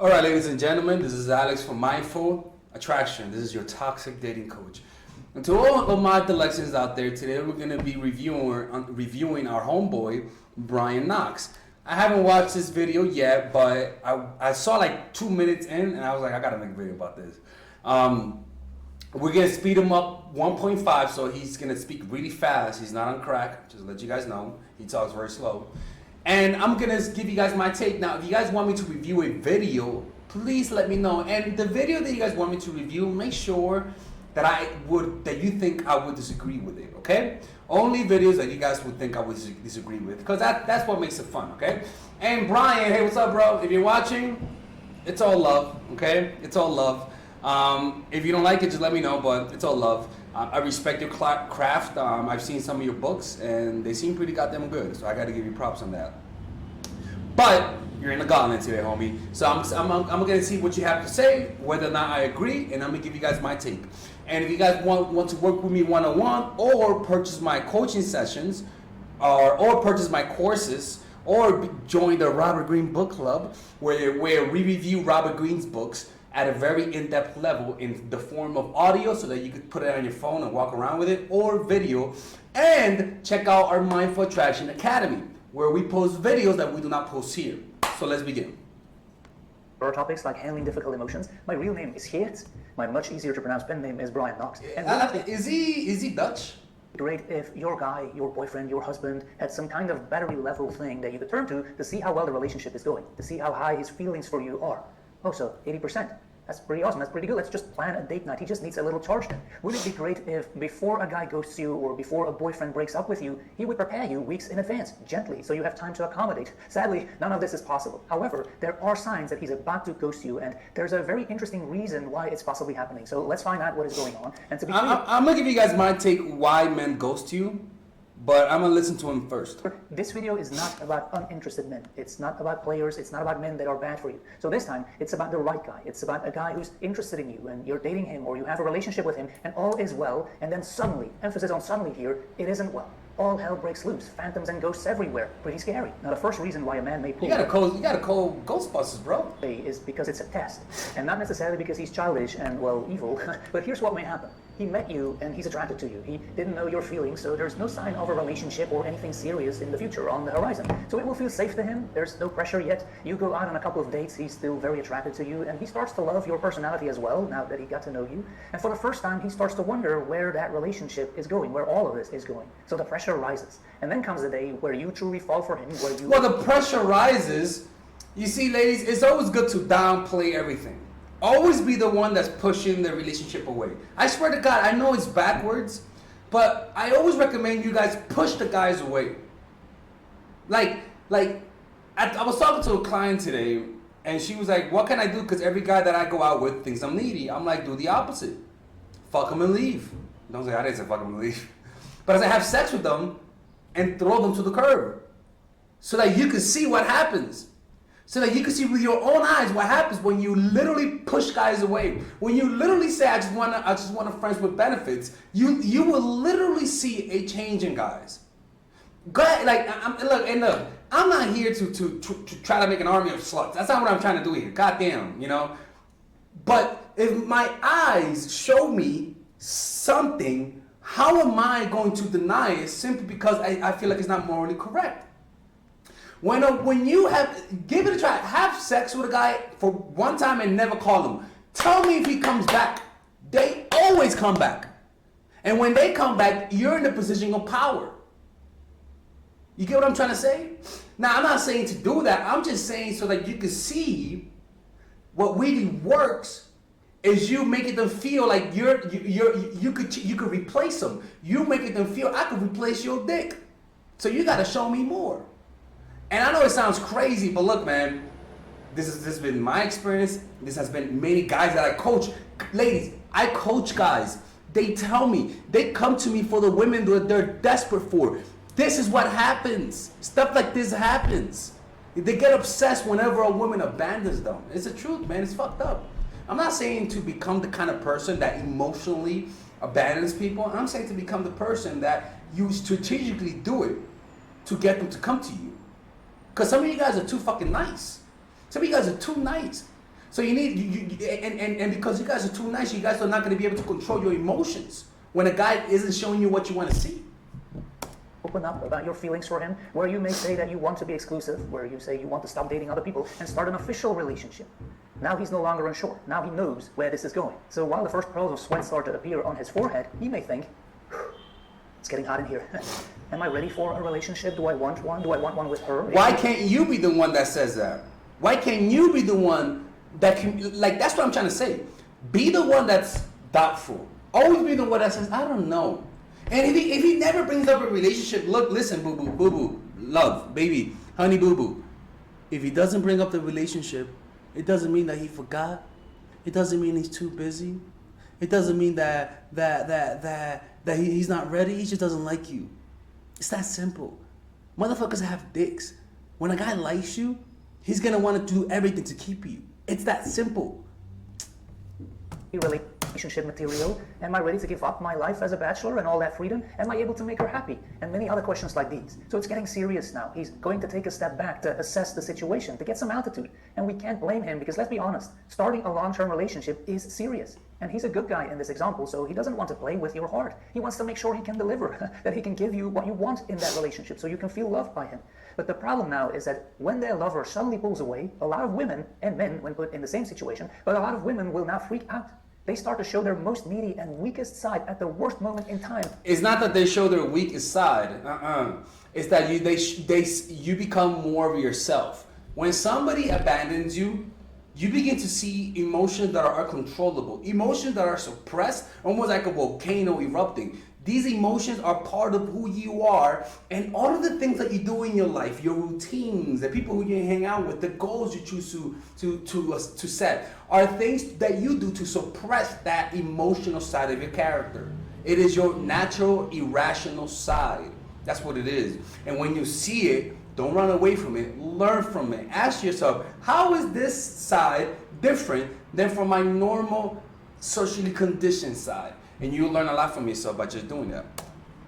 All right, ladies and gentlemen, this is Alex from Mindful Attraction. This is your toxic dating coach. And to all of my delections out there, today we're going to be reviewing our homeboy, Brian KNOX. I haven't watched this video yet, but I saw like 2 minutes in, and I was like, I got to make a video about this. We're going to speed him up 1.5, so he's going to speak really fast. He's not on crack, just to let you guys know. He talks very slow. And I'm going to give you guys my take. Now, if you guys want me to review a video, please let me know. And the video that you guys want me to review, make sure that you think I would disagree with it, okay? Only videos that you guys would think I would disagree with, because that's what makes it fun, okay? And Brian, hey, what's up, bro? If you're watching, it's all love, okay? It's all love. If you don't like it, just let me know, but it's all love. I respect your craft. I've seen some of your books, and they seem pretty goddamn good, so I got to give you props on that. But you're in the gauntlet today, homie. So I'm going to see what you have to say, whether or not I agree, and I'm going to give you guys my take. And if you guys want to work with me one-on-one, or purchase my coaching sessions, or purchase my courses, or join the Robert Greene Book Club, where we review Robert Greene's books at a very in-depth level in the form of audio, so that you could put it on your phone and walk around with it, or video. And check out our Mindful Attraction Academy, where we post videos that we do not post here. So let's begin. For topics like handling difficult emotions, my real name is Geert. My much easier to pronounce pen name is Brian KNOX. And is he Dutch? Great if your guy, your boyfriend, your husband had some kind of battery level thing that you could turn to see how well the relationship is going, to see how high his feelings for you are. Oh, so 80%. That's pretty awesome. That's pretty good. Let's just plan a date night. He just needs a little charge then. Wouldn't it be great if before a guy ghosts you or before a boyfriend breaks up with you, he would prepare you weeks in advance, gently, so you have time to accommodate? Sadly, none of this is possible. However, there are signs that he's about to ghost you, and there's a very interesting reason why it's possibly happening. So let's find out what is going on. And to be clear, I'm going to give you guys my take why men ghost you. But I'm going to listen to him first. This video is not about uninterested men. It's not about players. It's not about men that are bad for you. So this time, it's about the right guy. It's about a guy who's interested in you, and you're dating him, or you have a relationship with him, and all is well, and then suddenly, emphasis on suddenly here, it isn't well. All hell breaks loose. Phantoms and ghosts everywhere. Pretty scary. Now, the first reason why a man may pull... You gotta call Ghostbusters, bro. ...is because it's a test. And not necessarily because he's childish and, well, evil. But here's what may happen. He met you, and he's attracted to you. He didn't know your feelings, so there's no sign of a relationship or anything serious in the future on the horizon. So it will feel safe to him. There's no pressure yet. You go out on a couple of dates, he's still very attracted to you, and he starts to love your personality as well, now that he got to know you. And for the first time, he starts to wonder where that relationship is going, where all of this is going. So the pressure rises. And then comes the day where you truly fall for him, where you... Well, the pressure rises. You see, ladies, it's always good to downplay everything. Always be the one that's pushing the relationship away. I swear to God, I know it's backwards, but I always recommend you guys push the guys away. I was talking to a client today, and she was like, what can I do? Because every guy that I go out with thinks I'm needy. I'm like, do the opposite. Fuck them and leave. Don't say, I didn't say fuck them and leave. But as I have sex with them and throw them to the curb, so that you can see what happens. So that you can see with your own eyes what happens when you literally push guys away. When you literally say, I just want friends with benefits, you will literally see a change in guys. Go ahead, look, I'm not here to try to make an army of sluts. That's not what I'm trying to do here. Goddamn, you know. But if my eyes show me something, how am I going to deny it simply because I feel like it's not morally correct? When you give it a try, have sex with a guy for one time and never call him. Tell me if he comes back. They always come back. And when they come back, you're in a position of power. You get what I'm trying to say? Now, I'm not saying to do that. I'm just saying so that you can see what really works is you making them feel like you could replace them. You making them feel I could replace your dick. So you got to show me more. And I know it sounds crazy, but look, man, this has been my experience. This has been many guys that I coach. Ladies, I coach guys. They tell me, they come to me for the women that they're desperate for. This is what happens. Stuff like this happens. They get obsessed whenever a woman abandons them. It's the truth, man. It's fucked up. I'm not saying to become the kind of person that emotionally abandons people. I'm saying to become the person that you strategically do it to get them to come to you. Because some of you guys are too fucking nice. Some of you guys are too nice. So you need, and because you guys are too nice, you guys are not going to be able to control your emotions when a guy isn't showing you what you want to see. Open up about your feelings for him, where you may say that you want to be exclusive, where you say you want to stop dating other people and start an official relationship. Now he's no longer unsure. Now he knows where this is going. So while the first pearls of sweat start to appear on his forehead, he may think, it's getting hot in here. Am I ready for a relationship? Do I want one? Do I want one with her? Why can't you be the one that says that? Why can't you be the one that can, like, that's what I'm trying to say. Be the one that's doubtful. Always be the one that says, I don't know. And if he never brings up a relationship, look, listen, boo-boo, boo-boo, love, baby, honey, boo-boo. If he doesn't bring up the relationship, it doesn't mean that he forgot. It doesn't mean he's too busy. It doesn't mean that he's not ready. He just doesn't like you. It's that simple. Motherfuckers have dicks. When a guy likes you, he's gonna want to do everything to keep you. It's that simple. Relationship material? Am I ready to give up my life as a bachelor and all that freedom? Am I able to make her happy? And many other questions like these. So it's getting serious now. He's going to take a step back to assess the situation, to get some altitude. And we can't blame him because, let's be honest, starting a long-term relationship is serious. And he's a good guy in this example, so he doesn't want to play with your heart. He wants to make sure he can deliver, that he can give you what you want in that relationship so you can feel loved by him. But the problem now is that when their lover suddenly pulls away, a lot of women, and men when put in the same situation, but a lot of women will now freak out. They start to show their most needy and weakest side at the worst moment in time. It's not that they show their weakest side. It's that you become more of yourself. When somebody abandons you, you begin to see emotions that are uncontrollable, emotions that are suppressed, almost like a volcano erupting. These emotions are part of who you are, and all of the things that you do in your life, your routines, the people who you hang out with, the goals you choose to set, are things that you do to suppress that emotional side of your character. It is your natural, irrational side. That's what it is. And when you see it, don't run away from it. Learn from it. Ask yourself, how is this side different than from my normal, socially conditioned side? And you'll learn a lot from yourself by just doing that.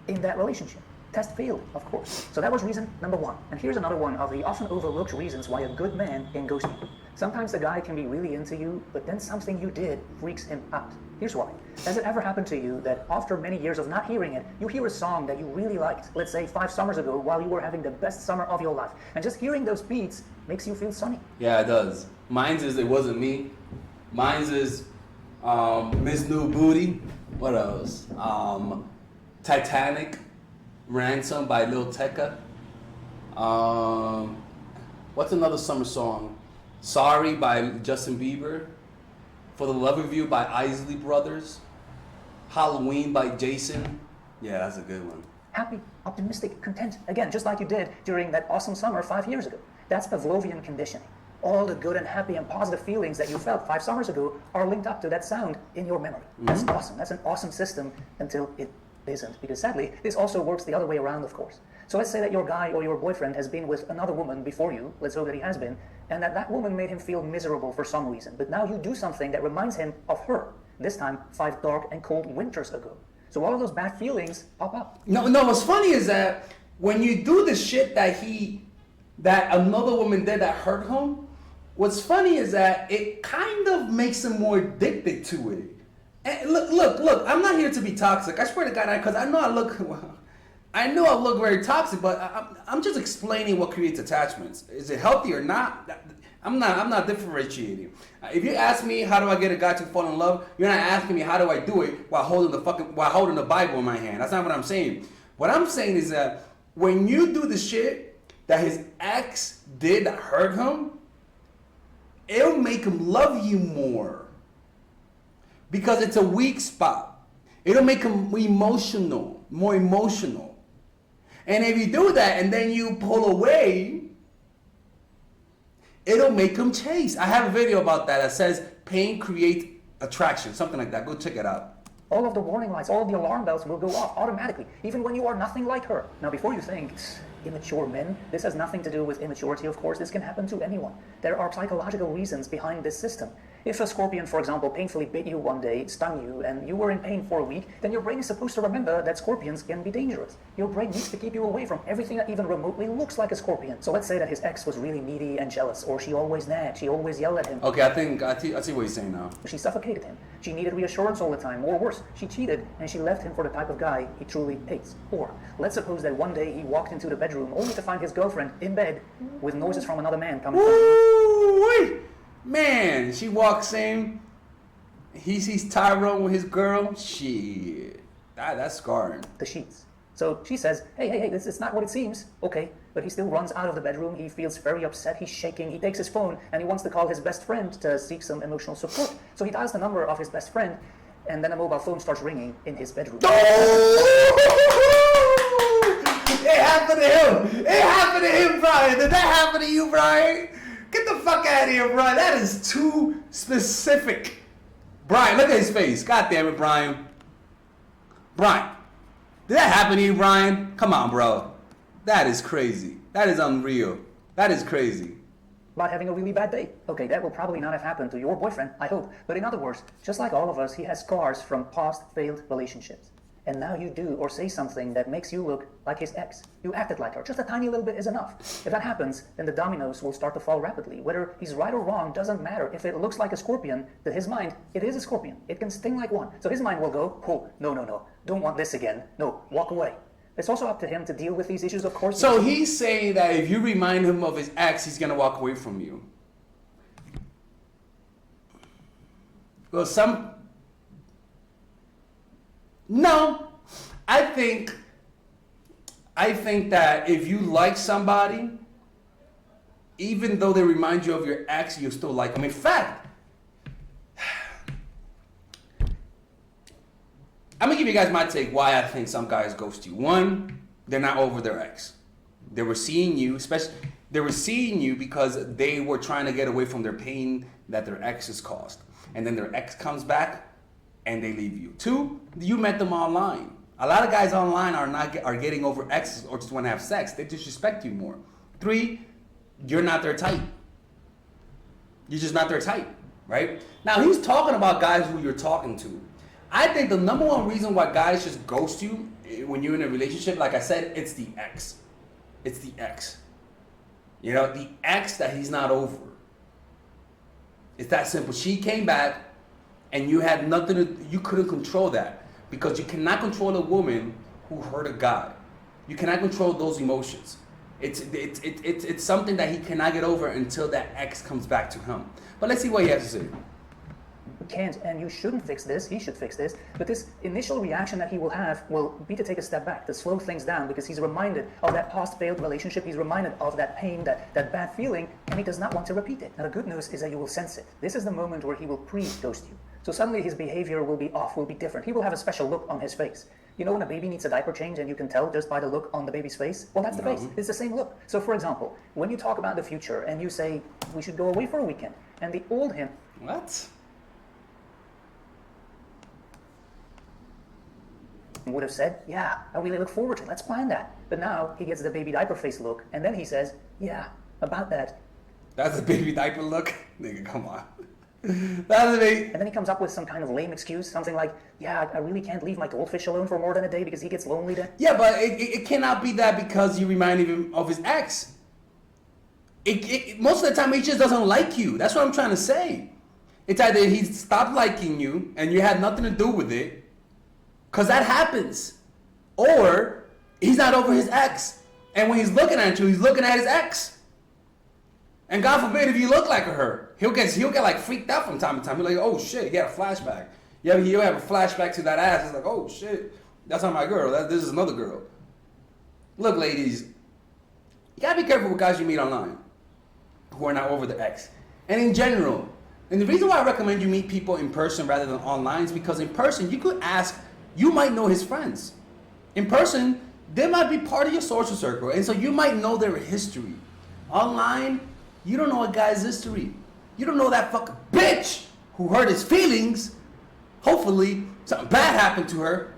In that relationship. Test failed, of course. So that was reason number one. And here's another one of the often overlooked reasons why a good man can ghost you. Sometimes the guy can be really into you, but then something you did freaks him out. Here's why. Has it ever happened to you that after many years of not hearing it, you hear a song that you really liked, let's say 5 summers ago while you were having the best summer of your life, and just hearing those beats makes you feel sunny? Yeah, it does. Mine's is It Wasn't Me. Mine's is Miss New Booty. What else? Titanic, Ransom by Lil Tecca. What's another summer song? Sorry by Justin Bieber. For the Love of You by Isley Brothers. Halloween by Jason. Yeah, that's a good one. Happy, optimistic, content. Again, just like you did during that awesome summer 5 years ago. That's Pavlovian conditioning. All the good and happy and positive feelings that you felt 5 summers ago are linked up to that sound in your memory. That's awesome. That's an awesome system until it isn't. Because sadly, this also works the other way around, of course. So let's say that your guy or your boyfriend has been with another woman before you, let's hope that he has been, and that woman made him feel miserable for some reason. But now you do something that reminds him of her, this time 5 dark and cold winters ago. So all of those bad feelings pop up. No, what's funny is that when you do the shit that another woman did that hurt him, what's funny is that it kind of makes him more addicted to it. And look, I'm not here to be toxic. I swear to God, because I know I look very toxic, but I'm just explaining what creates attachments. Is it healthy or not? I'm not differentiating. If you ask me how do I get a guy to fall in love, you're not asking me how do I do it while holding the Bible in my hand. That's not what I'm saying. What I'm saying is that when you do the shit that his ex did that hurt him, it'll make him love you more. Because it's a weak spot. It'll make him more emotional. And if you do that and then you pull away, it'll make him chase. I have a video about that says pain creates attraction, something like that. Go check it out. All of the warning lights, all of the alarm bells will go off automatically, even when you are nothing like her. Now, before you think, immature men. This has nothing to do with immaturity, of course. This can happen to anyone. There are psychological reasons behind this system. If a scorpion, for example, painfully bit you one day, stung you, and you were in pain for a week, then your brain is supposed to remember that scorpions can be dangerous. Your brain needs to keep you away from everything that even remotely looks like a scorpion. So let's say that his ex was really needy and jealous, or she always nagged, she always yelled at him. Okay, I see what you're saying now. She suffocated him. She needed reassurance all the time, or worse, she cheated and she left him for the type of guy he truly hates. Or let's suppose that one day he walked into the bedroom only to find his girlfriend in bed with noises from another man coming from Woo! Man, she walks in. He sees Tyrone with his girl. Shit, that's scarring. the sheets. So she says, hey, this is not what it seems. Okay, but he still runs out of the bedroom. He feels very upset. He's shaking. He takes his phone and he wants to call his best friend to seek some emotional support. So he dials the number of his best friend, and then a mobile phone starts ringing in his bedroom. It happened to him. It happened to him, Brian. Did that happen to you, Brian? Get the fuck out of here, Brian. That is too specific. Brian, look at his face. God damn it, Brian. Brian, did that happen to you, Brian? Come on, bro. That is crazy. That is unreal. That is crazy. About having a really bad day. Okay, that will probably not have happened to your boyfriend, I hope. But in other words, just like all of us, he has scars from past failed relationships. And now you do or say something that makes you look like his ex. You acted like her. Just a tiny little bit is enough. If that happens, then the dominoes will start to fall rapidly. Whether he's right or wrong doesn't matter. If it looks like a scorpion, to his mind, it is a scorpion. It can sting like one. So his mind will go, oh, no. Don't want this again. No, walk away. It's also up to him to deal with these issues, of course. So he's saying that if you remind him of his ex, he's going to walk away from you. Well, No. I think that if you like somebody, even though they remind you of your ex, you still like them. In fact, I'm going to give you guys my take why I think some guys ghost you. One, they're not over their ex. They were seeing you, because they were trying to get away from their pain that their ex has caused. And then their ex comes back and they leave you. Two, you met them online. A lot of guys online are getting over exes or just want to have sex. They disrespect you more. Three, you're not their type. You're just not their type, right? Now, he's talking about guys who you're talking to. I think the number one reason why guys just ghost you when you're in a relationship, like I said, it's the ex. It's the ex. You know, the ex that he's not over. It's that simple. She came back and you had you couldn't control that because you cannot control a woman who hurt a guy. You cannot control those emotions. It's something that he cannot get over until that ex comes back to him. But let's see what he has to say. You can't and you shouldn't fix this, he should fix this, but this initial reaction that he will have will be to take a step back, to slow things down, because he's reminded of that past failed relationship, he's reminded of that pain, that bad feeling, and he does not want to repeat it. Now the good news is that you will sense it. This is the moment where he will pre-ghost you. So suddenly his behavior will be off, will be different. He will have a special look on his face. You know when a baby needs a diaper change and you can tell just by the look on the baby's face? Well, that's the face. It's the same look. So for example, when you talk about the future and you say, we should go away for a weekend, and the old him... What? would have said, yeah, I really look forward to it. Let's plan that. But now he gets the baby diaper face look, and then he says, yeah, about that. That's a baby diaper look? Nigga, come on. That's a baby. And then he comes up with some kind of lame excuse, something like, yeah, I really can't leave my goldfish alone for more than a day because he gets lonely then. Yeah, but it cannot be that because you reminded him of his ex. Most of the time, he just doesn't like you. That's what I'm trying to say. It's either he stopped liking you and you had nothing to do with it, because that happens. Or he's not over his ex. And when he's looking at you, he's looking at his ex. And God forbid if you look like her, he'll get like freaked out from time to time. He'll like, oh shit, he had a flashback. Yeah, he'll have a flashback to that ass. It's like, oh shit, that's not my girl. This is another girl. Look, ladies, you gotta be careful with guys you meet online who are not over the ex. And in general, and the reason why I recommend you meet people in person rather than online is because in person, you could ask, you might know his friends. In person, they might be part of your social circle, and so you might know their history. Online, you don't know a guy's history. You don't know that fucking bitch who hurt his feelings. Hopefully, something bad happened to her.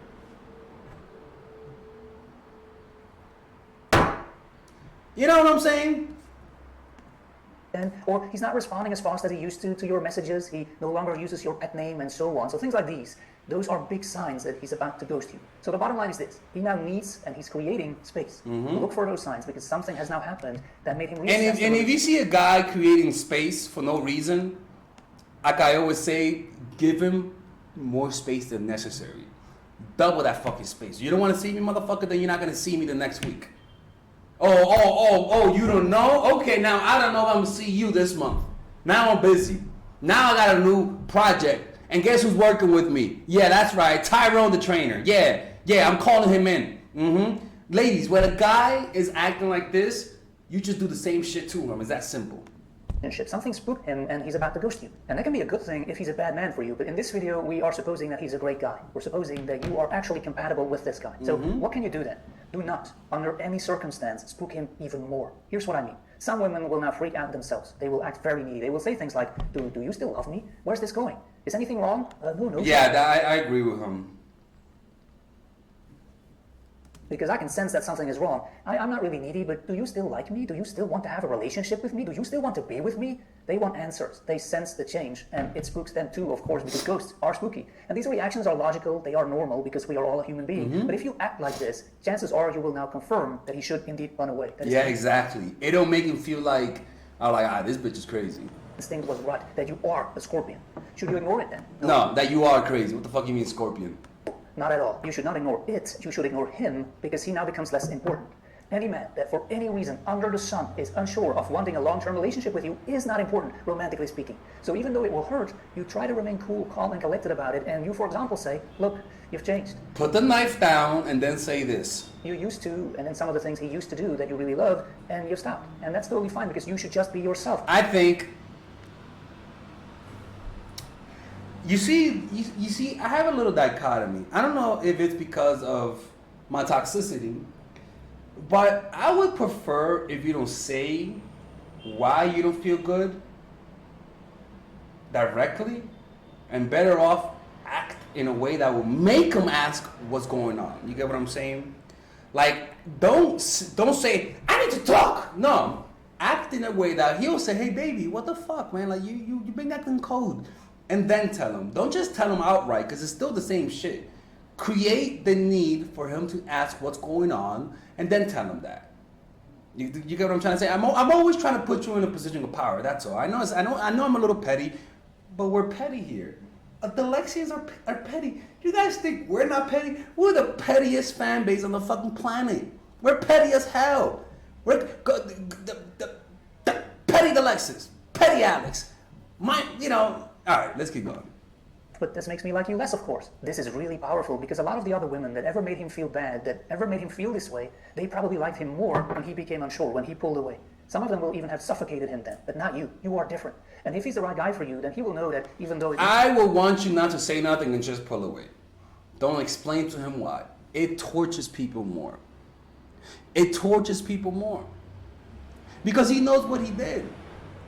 You know what I'm saying? Or he's not responding as fast as he used to your messages. He no longer uses your pet name and so on. So things like these, those are big signs that he's about to ghost you. So the bottom line is this: he now needs and he's creating space. Look for those signs because something has now happened that made him reassess. And if you see a guy creating space for no reason, like I always say, give him more space than necessary. Double that fucking space. You don't want to see me, motherfucker, then you're not gonna see me the next week. Oh, you don't know? Okay, now I don't know if I'm gonna see you this month. Now I'm busy. Now I got a new project. And guess who's working with me? Yeah, that's right. Tyrone the trainer. Yeah, I'm calling him in. Ladies, when a guy is acting like this, you just do the same shit to him. It's that simple. Something spooked him and he's about to ghost you. And that can be a good thing if he's a bad man for you, but in this video we are supposing that he's a great guy. We're supposing that you are actually compatible with this guy. So what can you do then? Do not, under any circumstance, spook him even more. Here's what I mean. Some women will now freak out themselves. They will act very needy. They will say things like, do you still love me? Where's this going? Is anything wrong? No. Yeah, I agree with him. Because I can sense that something is wrong. I'm not really needy, but do you still like me? Do you still want to have a relationship with me? Do you still want to be with me? They want answers. They sense the change, and it spooks them too, of course, because ghosts are spooky. And these reactions are logical, they are normal, because we are all a human being. But if you act like this, chances are you will now confirm that he should indeed run away. Yeah, exactly. It'll make him feel like, this bitch is crazy. Instinct was right, that you are a scorpion. Should you ignore it then? No, that you are crazy. What the fuck you mean scorpion? Not at all. You should not ignore it. You should ignore him because he now becomes less important. Any man that for any reason under the sun is unsure of wanting a long-term relationship with you is not important, romantically speaking. So even though it will hurt, you try to remain cool, calm, and collected about it, and you, for example, say, look, you've changed. Put the knife down and then say this. You used to, and then some of the things he used to do that you really love, and you've stopped. And that's totally fine because you should just be yourself. I think... You see, I have a little dichotomy. I don't know if it's because of my toxicity, but I would prefer if you don't say why you don't feel good directly, and better off act in a way that will make him ask what's going on. You get what I'm saying? Like, don't say, I need to talk. No, act in a way that he'll say, hey baby, what the fuck, man? Like you been acting cold. And then tell him. Don't just tell him outright, because it's still the same shit. Create the need for him to ask what's going on, and then tell him that. You get what I'm trying to say? I'm always trying to put you in a position of power. That's all. I know I'm a little petty, but we're petty here. The Lexians are petty. You guys think we're not petty? We're the pettiest fan base on the fucking planet. We're petty as hell. We're the petty Alexis, petty Alex. All right, let's keep going. But this makes me like you less, of course. This is really powerful because a lot of the other women that ever made him feel bad, that ever made him feel this way, they probably liked him more when he became unsure, when he pulled away. Some of them will even have suffocated him then, but not you. You are different. And if he's the right guy for you, then he will know that even though... I will want you not to say nothing and just pull away. Don't explain to him why. It tortures people more. It tortures people more. Because he knows what he did.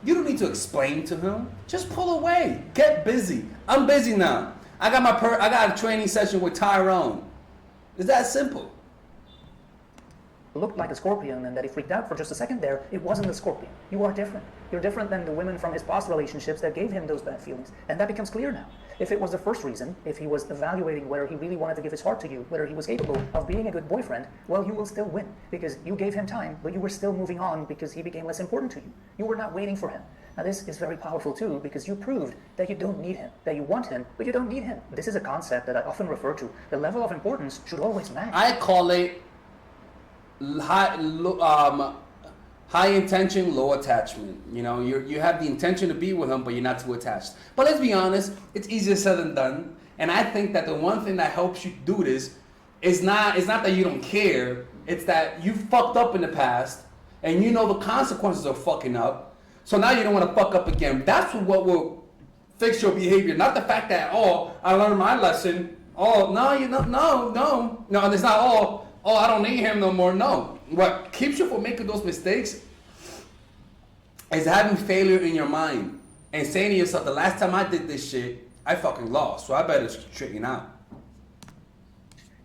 You don't need to explain to him. Just pull away. Get busy. I'm busy now. I got a training session with Tyrone. It's that simple. Looked like a scorpion and that he freaked out for just a second there, it wasn't a scorpion. You are different. You're different than the women from his past relationships that gave him those bad feelings. And that becomes clear now. If it was the first reason, if he was evaluating whether he really wanted to give his heart to you, whether he was capable of being a good boyfriend, well, you will still win. Because you gave him time, but you were still moving on because he became less important to you. You were not waiting for him. Now this is very powerful too, because you proved that you don't need him, that you want him, but you don't need him. This is a concept that I often refer to. The level of importance should always match. I call it high intention, low attachment. You know, you have the intention to be with him, but you're not too attached. But let's be honest, it's easier said than done. And I think that the one thing that helps you do this is not that you don't care. It's that you fucked up in the past, and you know the consequences of fucking up. So now you don't want to fuck up again. That's what will fix your behavior. Not the fact that, I learned my lesson. No. And it's not, I don't need him no more. No. What keeps you from making those mistakes is having failure in your mind and saying to yourself, the last time I did this shit, I fucking lost. So I better straighten out.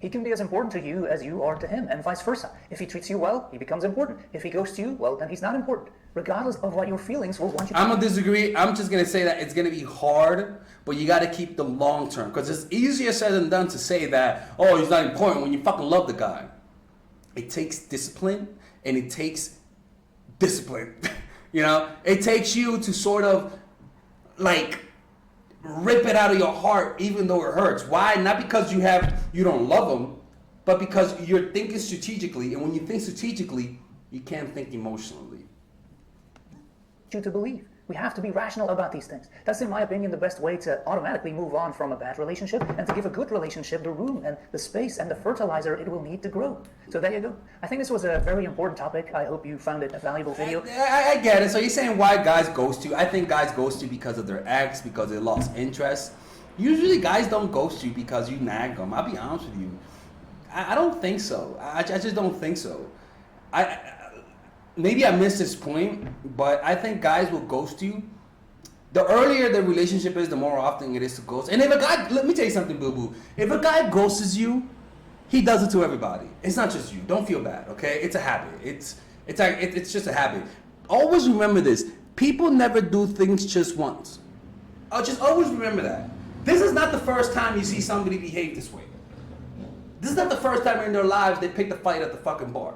He can be as important to you as you are to him, and vice versa. If he treats you well, he becomes important. If he ghosts you, well, then he's not important, regardless of what your feelings will want you to I'm gonna disagree. I'm just gonna say that it's gonna be hard, but you gotta keep the long term, because it's easier said than done to say that, oh, he's not important when you fucking love the guy. It takes discipline, and it takes discipline. You know, it takes you to sort of like rip it out of your heart, even though it hurts. Why? Not because you don't love them, but because you're thinking strategically, and when you think strategically, you can't think emotionally. you to believe. We have to be rational about these things. That's, in my opinion, the best way to automatically move on from a bad relationship and to give a good relationship the room and the space and the fertilizer it will need to grow. So there you go. I think this was a very important topic. I hope you found it a valuable video. I get it. So you're saying why guys ghost you? I think guys ghost you because of their ex, because they lost interest. Usually guys don't ghost you because you nag them. I'll be honest with you. I don't think so. I just don't think so. Maybe I missed this point, but I think guys will ghost you. The earlier the relationship is, the more often it is to ghost. And if a guy, let me tell you something, boo boo. If a guy ghosts you, he does it to everybody. It's not just you. Don't feel bad, okay? It's a habit. It's just a habit. Always remember this. People never do things just once. I'll just always remember that. This is not the first time you see somebody behave this way. This is not the first time in their lives they picked a fight at the fucking bar.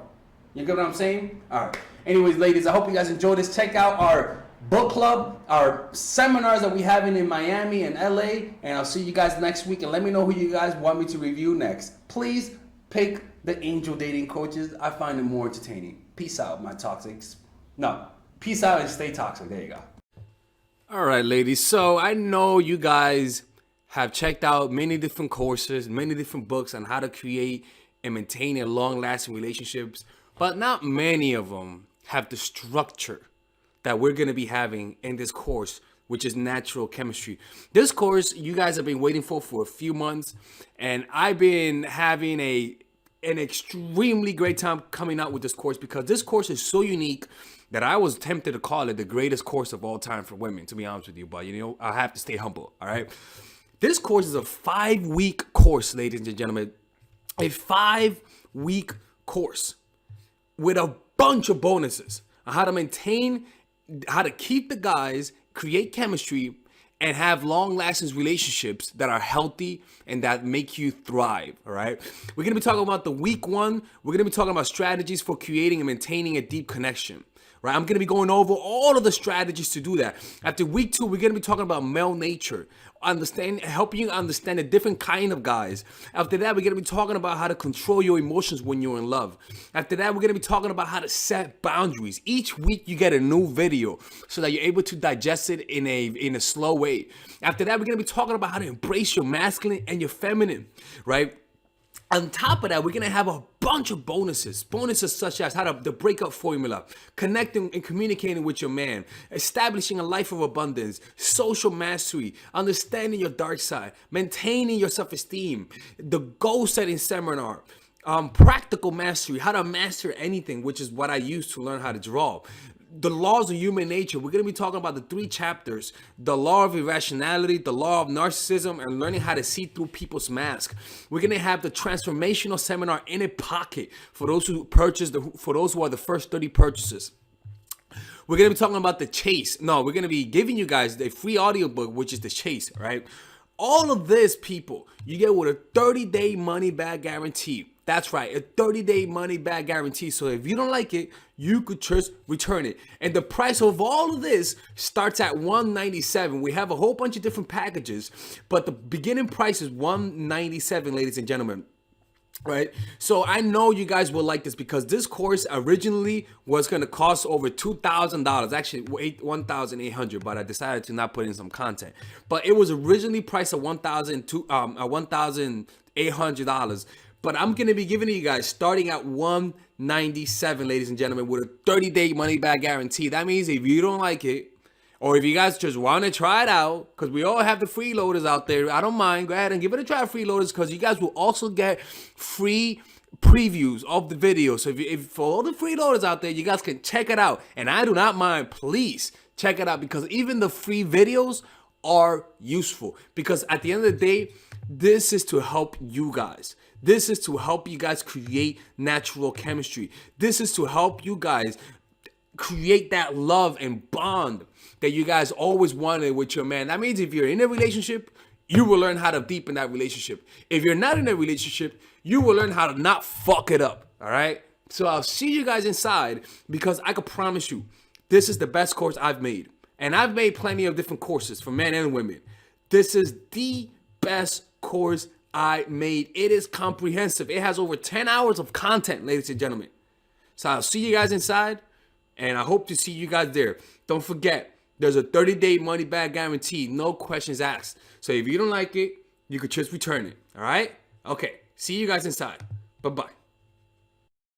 You get what I'm saying? All right. Anyways, ladies, I hope you guys enjoyed this. Check out our book club, our seminars that we having in Miami and LA, and I'll see you guys next week. And let me know who you guys want me to review next. Please pick the angel dating coaches. I find them more entertaining. Peace out, my toxics. No, peace out and stay toxic. There you go. All right, ladies. So I know you guys have checked out many different courses, many different books on how to create and maintain a long-lasting relationships, but not many of them have the structure that we're going to be having in this course, which is natural chemistry. This course you guys have been waiting for a few months, and I've been having an extremely great time coming out with this course, because this course is so unique that I was tempted to call it the greatest course of all time for women, to be honest with you. But, you know, I have to stay humble, all right? This course is a 5-week course, ladies and gentlemen. A 5-week course with a bunch of bonuses on how to maintain, how to keep the guys, create chemistry, and have long-lasting relationships that are healthy and that make you thrive, all right? We're going to be talking about the week 1. We're going to be talking about strategies for creating and maintaining a deep connection, right? I'm going to be going over all of the strategies to do that. After week 2, we're going to be talking about male nature, helping you understand a different kind of guys. After that, we're going to be talking about how to control your emotions when you're in love. After that, we're going to be talking about how to set boundaries. Each week, you get a new video so that you're able to digest it in a slow way. After that, we're going to be talking about how to embrace your masculine and your feminine, right? On top of that, we're going to have a bunch of bonuses such as how the breakup formula, connecting and communicating with your man, establishing a life of abundance, social mastery, understanding your dark side, maintaining your self-esteem, the goal setting seminar, practical mastery, how to master anything, which is what I use to learn how to draw. The laws of human nature. We're going to be talking about the 3 chapters: the law of irrationality, the law of narcissism, and learning how to see through people's masks. We're going to have the transformational seminar in a pocket for those who purchase, for those who are the first 30 purchases. We're going to be talking about the chase. No, we're going to be giving you guys the free audiobook, which is the chase, right? All of this, people, you get with a 30-day money-back guarantee. That's right, a 30-day money-back guarantee. So if you don't like it, you could just return it. And the price of all of this starts at $197. We have a whole bunch of different packages, but the beginning price is $197, ladies and gentlemen. Right, so I know you guys will like this, because this course originally was going to cost over $2,000, actually $1,800, but I decided to not put in some content. But it was originally priced at $1,800. But I'm going to be giving you guys starting at $197, ladies and gentlemen, with a 30-day money-back guarantee. That means if you don't like it, or if you guys just want to try it out, because we all have the freeloaders out there, I don't mind. Go ahead and give it a try, freeloaders, because you guys will also get free previews of the video. So if for all the freeloaders out there, you guys can check it out. And I do not mind. Please check it out, because even the free videos are useful, because at the end of the day, this is to help you guys. This is to help you guys create natural chemistry. This is to help you guys create that love and bond that you guys always wanted with your man. That means if you're in a relationship, you will learn how to deepen that relationship. If you're not in a relationship, you will learn how to not fuck it up. All right? So I'll see you guys inside, because I can promise you, this is the best course I've made. And I've made plenty of different courses for men and women. This is the best course I made. It is comprehensive. It has over 10 hours of content, ladies and gentlemen. So I'll see you guys inside, and I hope to see you guys there. Don't forget, there's a 30-day money-back guarantee, no questions asked. So if you don't like it, you could just return it, all right? Okay, see you guys inside. Bye-bye.